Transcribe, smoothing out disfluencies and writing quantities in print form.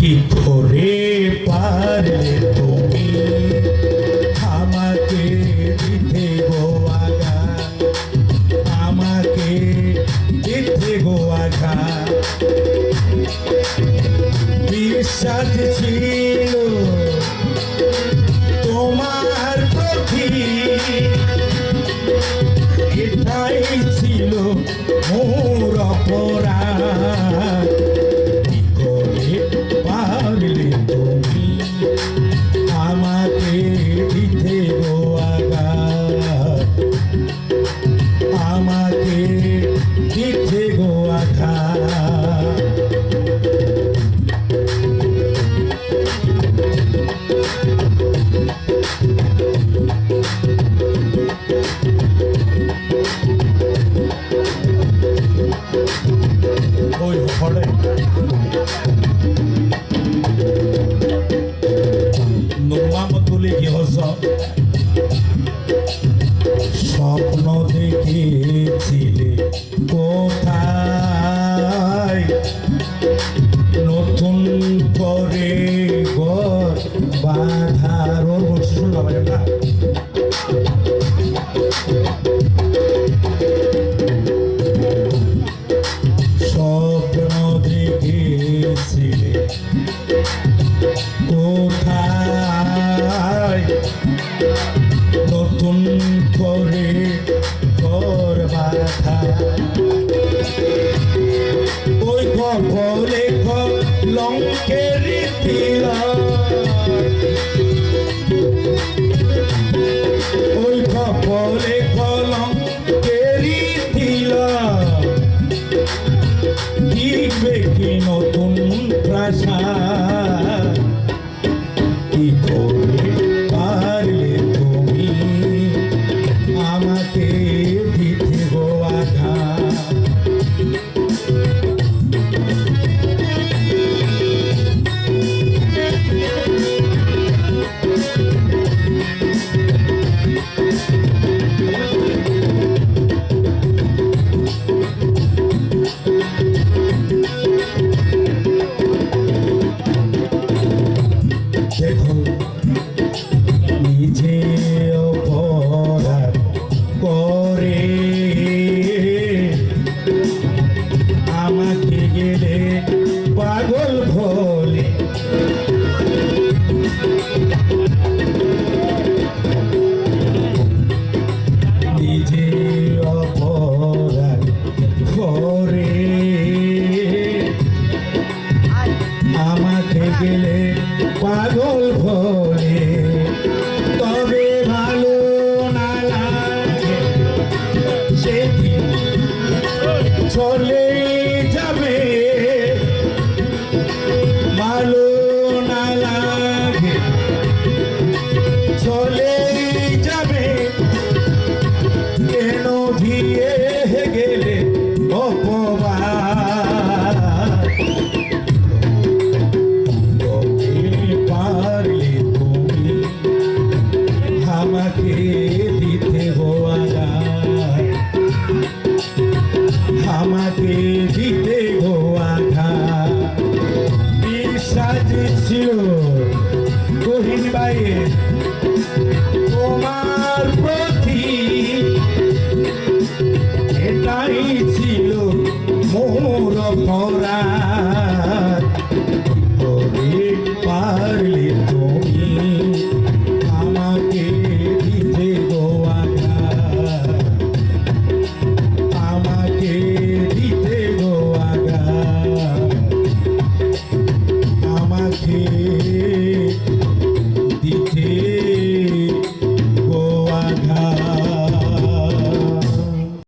কি করে পারলে তুমি আমাকে দিতে গো আঘাত, আমাকে দিতে গো আঘাত। বিশ্বাস ছিল তোমার প্রতি, এটাই ছিল মোর অপরাধ। কি করে পারলে তুমি আমাকে দিতে গো আঘাত, আমাকে দিতে গো আঘাত। ওই ফলে নোয়ামতুলি গৃহস্থ স্বপ্ন দেখেছিলে কোথায়, নতুন করে ঘর বাঁধার। ওর বলছি শুনলাম না, স্বপ্ন দেখেছিলে কোথায়, নতুন করে ঘর বাঁধা। ওই কপালে কলঙ্কের তিলক, ওই কপালে কলঙ্কের তিলক, দিবে কি নতুন প্রাসাদ। কি করে পারলে তুমি আমাকে দিতে গো আঘাত। দেখো নিজে অপরাধ করে আমাকে গেলে পাগল বলে, নিজে অপরাধ করে আমাকে গেলে পাগল বলে।